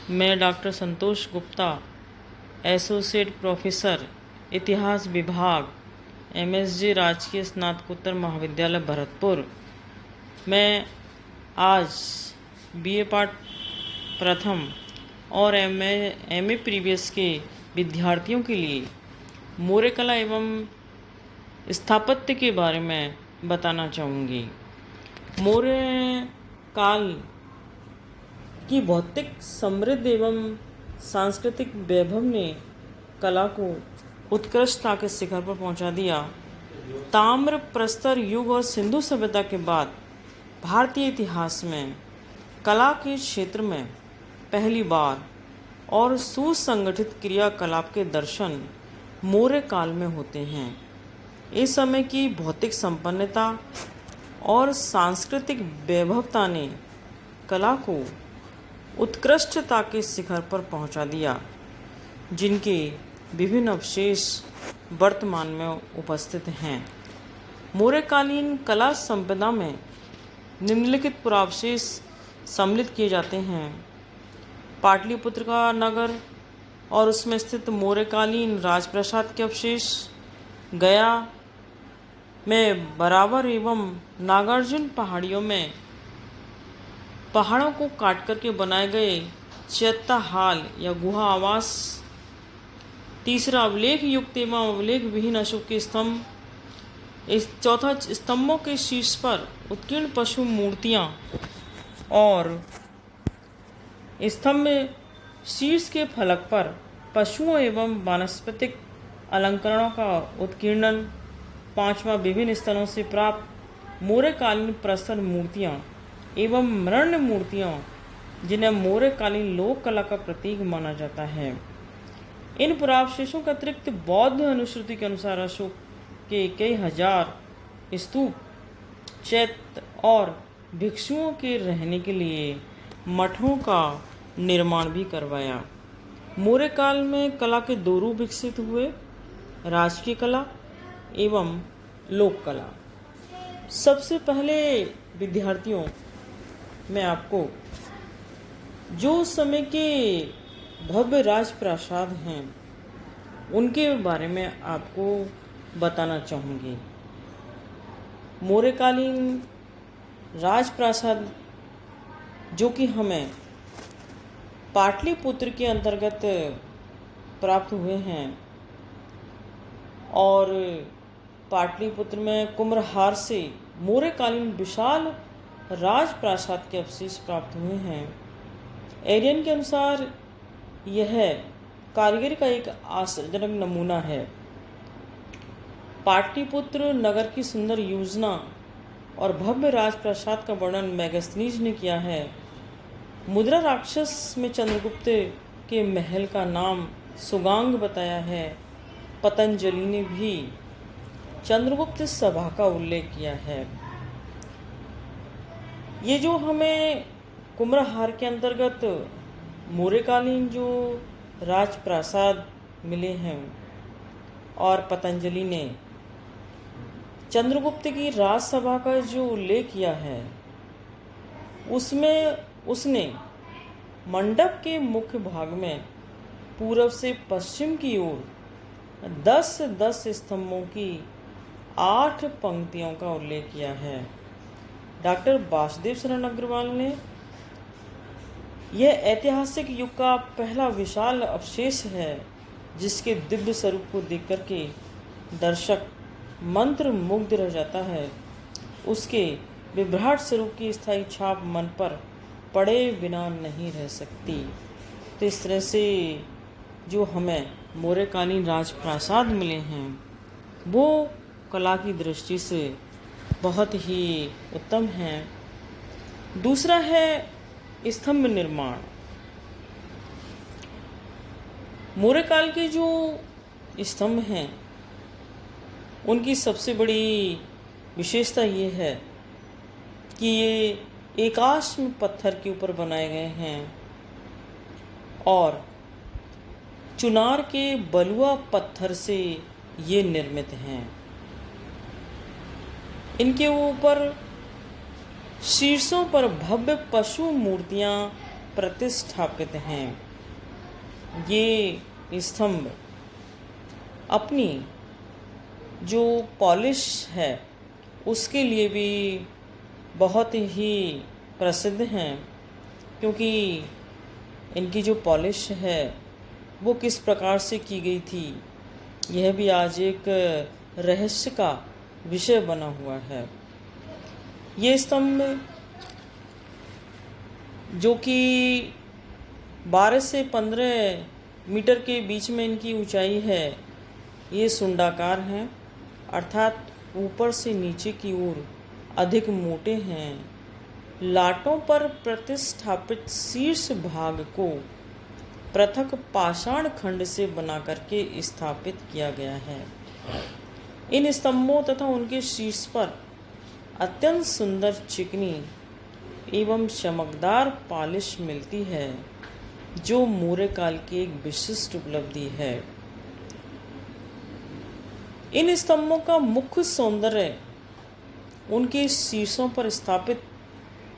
मैं डॉक्टर संतोष Gupta, associate professor, इतिहास विभाग, एमएसजी राजकीय स्नातकोत्तर महाविद्यालय भरतपुर। मैं आज बीए पार्ट प्रथम और एमए प्रीवियस के विद्यार्थियों के लिए मौर्य कला एवं स्थापत्य के बारे में बताना चाहूँगी। मौर्य काल की भौतिक समृद्ध एवं सांस्कृतिक वैभव ने कला को उत्कृष्टता के शिखर पर पहुंचा दिया। ताम्र प्रस्तर युग और सिंधु सभ्यता के बाद भारतीय इतिहास में कला के क्षेत्र में पहली बार और सुसंगठित क्रियाकलाप के दर्शन मौर्य काल में होते हैं। इस समय की भौतिक संपन्नता और सांस्कृतिक वैभवता ने कला को उत्कृष्टता के शिखर पर पहुंचा दिया, जिनके विभिन्न अवशेष वर्तमान में उपस्थित हैं। मौर्यकालीन कला संपदा में निम्नलिखित पुरावशेष सम्मिलित किए जाते हैं। पाटलिपुत्र का नगर और उसमें स्थित मौर्यकालीन राजप्रासाद के अवशेष, गया में बराबर एवं नागार्जुन पहाड़ियों में पहाड़ों को काट करके बनाए गए चैत्य हाल या गुहा आवास, तीसरा अवलेख युक्त एवं अवलेख विहीन अशोक के स्तंभ, इस चौथा स्तंभों के शीर्ष पर उत्कीर्ण पशु मूर्तियां और स्तंभ में शीर्ष के फलक पर पशुओं एवं वानस्पतिक अलंकरणों का उत्कीर्णन, पांचवा विभिन्न स्थलों से प्राप्त मौर्यकालीन प्रस्तर मूर्तियां एवं मृण्मय मूर्तियां, जिन्हें मौर्यकालीन लोक कला का प्रतीक माना जाता है। इन पुरावशेषों के अतिरिक्त बौद्ध अनुश्रुति के अनुसार अशोक के कई हजार स्तूप, चैत्य और भिक्षुओं के रहने के लिए मठों का निर्माण भी करवाया। मौर्य काल में कला के दो रूप विकसित हुए, राजकीय कला एवं लोक कला। सबसे पहले विद्यार्थियों, मैं आपको जो समय के भव्य राजप्रासाद हैं उनके बारे में आपको बताना चाहूँगी। मौर्यकालीन राजप्रासाद जो कि हमें पाटलिपुत्र के अंतर्गत प्राप्त हुए हैं और पाटलिपुत्र में कुम्भलहार से मौर्यकालीन विशाल राजप्रासाद के अवशेष प्राप्त हुए हैं। एरियन के अनुसार यह कारीगरी का एक आश्चर्यजनक नमूना है। पाटलिपुत्र नगर की सुंदर योजना और भव्य राजप्रासाद का वर्णन मेगास्थनीज ने किया है। मुद्रा राक्षस में चंद्रगुप्त के महल का नाम सुगांग बताया है। पतंजलि ने भी चंद्रगुप्त सभा का उल्लेख किया है। ये जो हमें कुम्भलहार के अंतर्गत मौर्यकालीन जो राजप्रासाद मिले हैं और पतंजलि ने चंद्रगुप्त की राजसभा का जो उल्लेख किया है, उसमें उसने मंडप के मुख्य भाग में पूर्व से पश्चिम की ओर 10-10 स्तंभों की 8 पंक्तियों का उल्लेख किया है। डॉक्टर वासुदेव शरण अग्रवाल ने यह ऐतिहासिक युग का पहला विशाल अवशेष है जिसके दिव्य स्वरूप को देख करके दर्शक मंत्र मुग्ध रह जाता है। उसके विभ्राट स्वरूप की स्थायी छाप मन पर पड़े बिना नहीं रह सकती। तो इस तरह से जो हमें मौर्यकालीन राजप्रासाद मिले हैं वो कला की दृष्टि से बहुत ही उत्तम हैं। दूसरा है स्तंभ निर्माण। मौर्य काल के जो स्तंभ हैं उनकी सबसे बड़ी विशेषता ये है कि ये एकाश्म पत्थर के ऊपर बनाए गए हैं और चुनार के बलुआ पत्थर से ये निर्मित हैं। इनके ऊपर शीर्षों पर भव्य पशु मूर्तियां प्रतिष्ठापित हैं। ये स्तंभ अपनी जो पॉलिश है उसके लिए भी बहुत ही प्रसिद्ध हैं, क्योंकि इनकी जो पॉलिश है वो किस प्रकार से की गई थी यह भी आज एक रहस्य का विषय बना हुआ है। ये स्तंभ जो कि 12 से 15 मीटर के बीच में इनकी ऊंचाई है, ये सुंडाकार हैं, अर्थात ऊपर से नीचे की ओर अधिक मोटे हैं। लाटों पर प्रतिष्ठापित शीर्ष भाग को पृथक पाषाण खंड से बना करके स्थापित किया गया है। इन स्तंभों तथा उनके शीर्ष पर अत्यंत सुंदर चिकनी एवं चमकदार पॉलिश मिलती है, जो मौर्य काल की एक विशिष्ट उपलब्धि है। इन स्तंभों का मुख्य सौंदर्य उनके शीर्षों पर स्थापित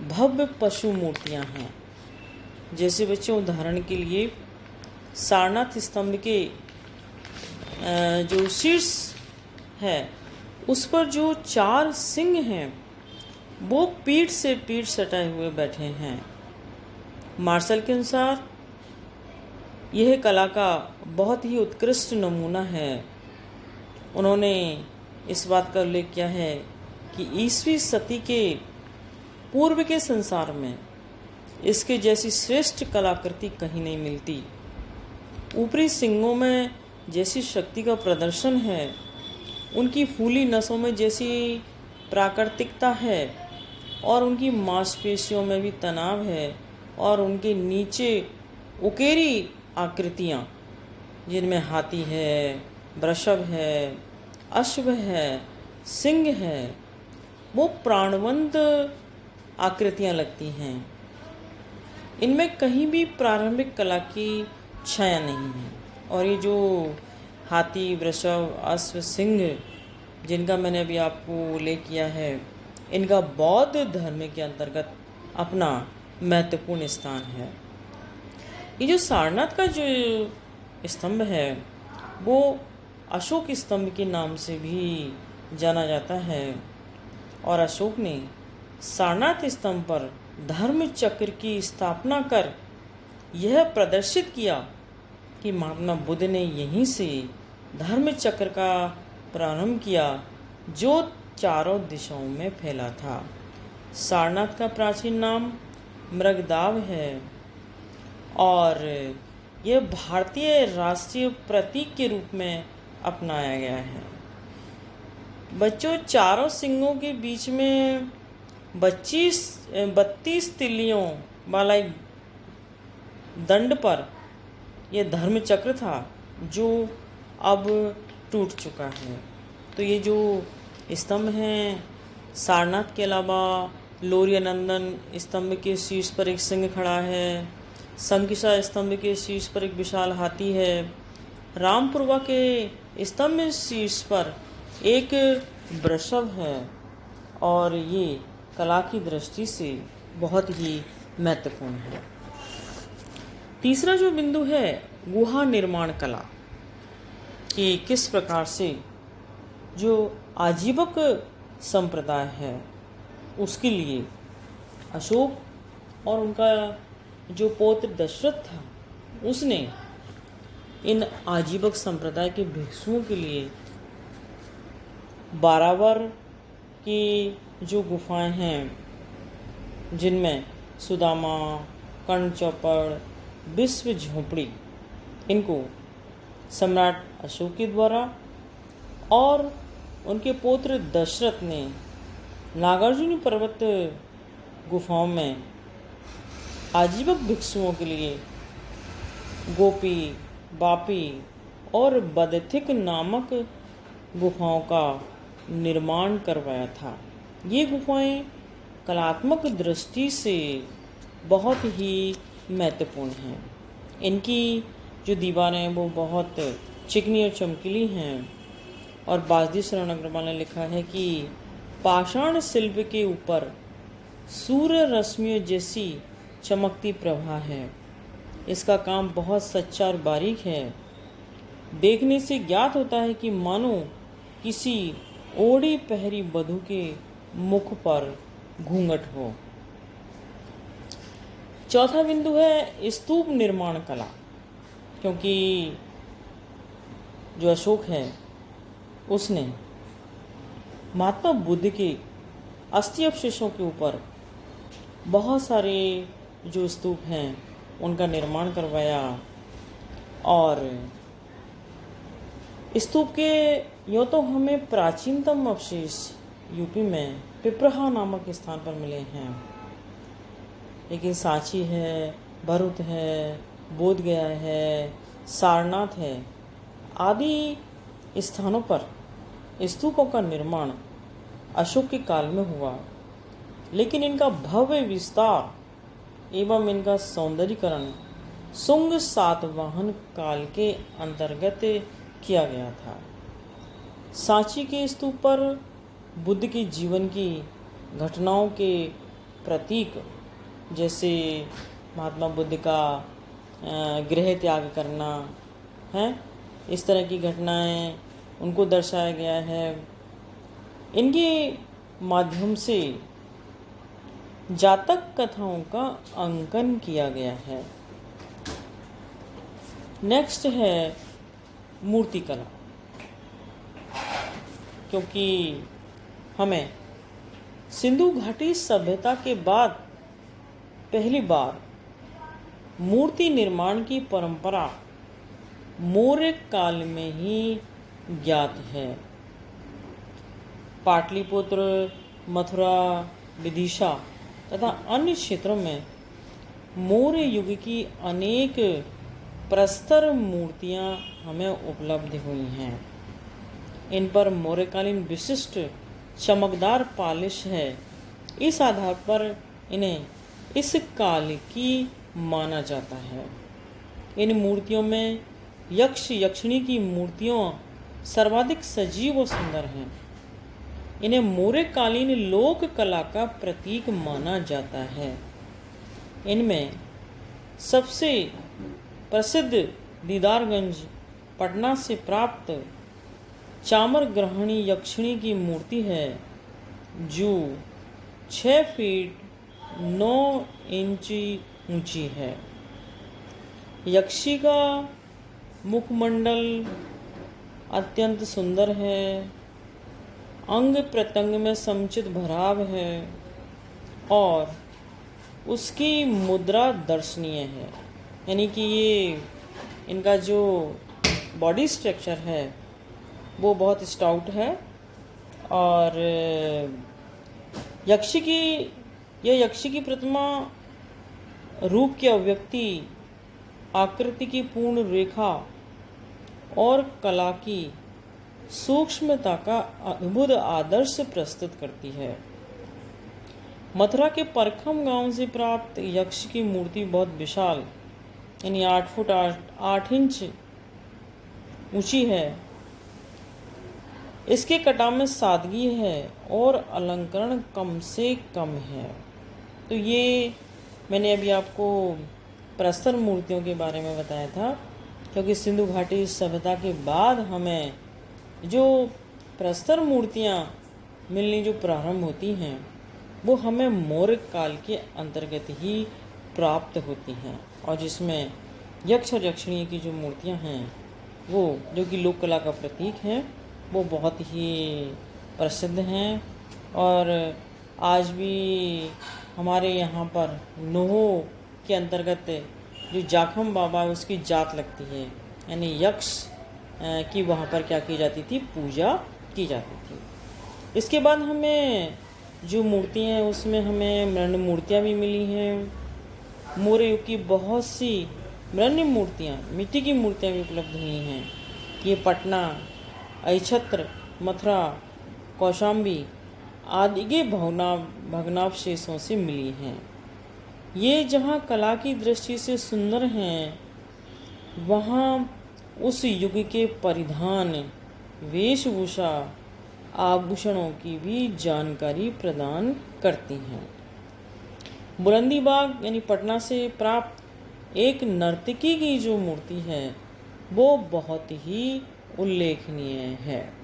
भव्य पशु मूर्तियां हैं। जैसे बच्चों, उदाहरण के लिए सारनाथ स्तंभ के जो शीर्ष है उस पर जो 4 सिंह हैं वो पीठ से पीठ सटाए हुए बैठे हैं। मार्शल के अनुसार यह कला का बहुत ही उत्कृष्ट नमूना है। उन्होंने इस बात का उल्लेख किया है कि ईसवी सदी के पूर्व के संसार में इसके जैसी श्रेष्ठ कलाकृति कहीं नहीं मिलती। ऊपरी सिंगों में जैसी शक्ति का प्रदर्शन है, उनकी फूली नसों में जैसी प्राकृतिकता है, और उनकी मांसपेशियों में भी तनाव है, और उनके नीचे उकेरी आकृतियाँ जिनमें हाथी है, वृषभ है, अश्व है, सिंह है, वो प्राणवंत आकृतियाँ लगती हैं। इनमें कहीं भी प्रारंभिक कला की छाया नहीं है। और ये जो हाथी, वृषभ, अश्व, सिंह जिनका मैंने अभी आपको उल्लेख किया है, इनका बौद्ध धर्म के अंतर्गत अपना महत्वपूर्ण स्थान है। ये जो सारनाथ का जो स्तंभ है वो अशोक स्तंभ के नाम से भी जाना जाता है, और अशोक ने सारनाथ स्तंभ पर धर्म चक्र की स्थापना कर यह प्रदर्शित किया कि महात्मा बुद्ध ने यहीं से धर्म चक्र का प्रारंभ किया, जो चारों दिशाओं में फैला था। सारनाथ का प्राचीन नाम मृगदाव है, और यह भारतीय राष्ट्रीय प्रतीक के रूप में अपनाया गया है। बच्चों, चारों सिंगों के बीच में 32 तिल्लियों वाला एक दंड पर यह धर्म चक्र था, जो अब टूट चुका है। तो ये जो स्तंभ हैं, सारनाथ के अलावा लोरिया नंदन स्तंभ के शीर्ष पर एक सिंह खड़ा है, संकिसा स्तंभ के शीर्ष पर एक विशाल हाथी है, रामपुरवा के स्तंभ शीर्ष पर एक वृषभ है, और ये कला की दृष्टि से बहुत ही महत्वपूर्ण है। तीसरा जो बिंदु है गुहा निर्माण कला, कि किस प्रकार से जो आजीवक संप्रदाय है उसके लिए अशोक और उनका जो पौत्र दशरथ था, उसने इन आजीवक संप्रदाय के भिक्षुओं के लिए बारावर की जो गुफाएं हैं, जिनमें सुदामा, कर्ण चौपड़, विश्व झोपड़ी, इनको सम्राट अशोक के द्वारा और उनके पौत्र दशरथ ने नागार्जुन पर्वत गुफाओं में आजीवक भिक्षुओं के लिए गोपी, बापी और बदथिक नामक गुफाओं का निर्माण करवाया था। ये गुफाएं कलात्मक दृष्टि से बहुत ही महत्वपूर्ण हैं। इनकी जो दीवारें हैं वो बहुत चिकनी और चमकीली हैं, और बासदी शरण अग्रवाल ने लिखा है कि पाषाण शिल्प के ऊपर सूर्य रश्मियों जैसी चमकती प्रभा है। इसका काम बहुत सच्चा और बारीक है। देखने से ज्ञात होता है कि मानो किसी ओढ़ी पहरी वधू के मुख पर घूंघट हो। चौथा बिंदु है स्तूप निर्माण कला, क्योंकि जो अशोक है उसने महात्मा बुद्ध के अस्थि अवशेषों के यूपर बहुत सारे जो स्तूप हैं उनका निर्माण करवाया। और स्तूप के यूँ तो हमें प्राचीनतम अवशेष यूपी में पिपरहा नामक स्थान पर मिले हैं, लेकिन सांची है, भरूच है, बोधगया है, सारनाथ है आदि स्थानों पर स्तूपों का निर्माण अशोक के काल में हुआ। लेकिन इनका भव्य विस्तार एवं इनका सौंदर्यीकरण शुंग सातवाहन काल के अंतर्गत किया गया था। सांची के स्तूप पर बुद्ध के जीवन की घटनाओं के प्रतीक, जैसे महात्मा बुद्ध का गृह त्याग करना है, इस तरह की घटनाएं उनको दर्शाया गया है। इनके माध्यम से जातक कथाओं का अंकन किया गया है। नेक्स्ट है मूर्तिकला, क्योंकि हमें सिंधु घाटी सभ्यता के बाद पहली बार मूर्ति निर्माण की परंपरा मौर्य काल में ही ज्ञात है। पाटलिपुत्र, मथुरा, विदिशा तथा अन्य क्षेत्रों में मौर्य युग की अनेक प्रस्तर मूर्तियां हमें उपलब्ध हुई हैं। इन पर मौर्यकालीन विशिष्ट चमकदार पालिश है। इस आधार पर इन्हें इस काल की माना जाता है। इन मूर्तियों में यक्ष यक्षिणी की मूर्तियों सर्वाधिक सजीव और सुंदर हैं। इन्हें मौर्यकालीन लोक कला का प्रतीक माना जाता है। इनमें सबसे प्रसिद्ध दीदारगंज पटना से प्राप्त चामर ग्रहणी यक्षिणी की मूर्ति है, जो 6 फीट 9 इंच ऊंची है। यक्षी का मुखमंडल अत्यंत सुंदर है, अंग प्रत्यंग में समुचित भराव है और उसकी मुद्रा दर्शनीय है। यानी कि ये इनका जो बॉडी स्ट्रक्चर है वो बहुत स्टाउट है। और यक्षी की प्रतिमा रूप की अभिव्यक्ति, आकृति की पूर्ण रेखा और कला की सूक्ष्मता का अद्भुत आदर्श प्रस्तुत करती है। मथुरा के परखम गांव से प्राप्त यक्ष की मूर्ति बहुत विशाल, यानी 8 फुट 8 इंच ऊंची है। इसके कटाव में सादगी है और अलंकरण कम से कम है। तो ये मैंने अभी आपको प्रस्तर मूर्तियों के बारे में बताया था, क्योंकि सिंधु घाटी सभ्यता के बाद हमें जो प्रस्तर मूर्तियाँ मिलनी जो प्रारंभ होती हैं वो हमें मौर्य काल के अंतर्गत ही प्राप्त होती हैं, और जिसमें यक्ष और यक्षिणी की जो मूर्तियाँ हैं वो जो कि लोक कला का प्रतीक है वो बहुत ही प्रसिद्ध हैं। और आज भी हमारे यहाँ पर नोहो के अंतर्गत जो जाखम बाबा है उसकी जात लगती है, यानी यक्ष की वहाँ पर क्या की जाती थी, पूजा की जाती थी। इसके बाद हमें जो मूर्तियाँ हैं उसमें हमें मृण्मय मूर्तियाँ भी मिली हैं। मौर्य युग की बहुत सी मृण्मय मूर्तियाँ, मिट्टी की मूर्तियाँ भी उपलब्ध हुई हैं। ये पटना, अहिच्छत्र, मथुरा, कौशाम्बी आदि के भग्नावशेषों से मिली हैं। ये जहाँ कला की दृष्टि से सुंदर हैं, वहाँ उस युग के परिधान, वेशभूषा, आभूषणों की भी जानकारी प्रदान करती हैं। बुलंदीबाग यानी पटना से प्राप्त एक नर्तकी की जो मूर्ति है वो बहुत ही उल्लेखनीय है।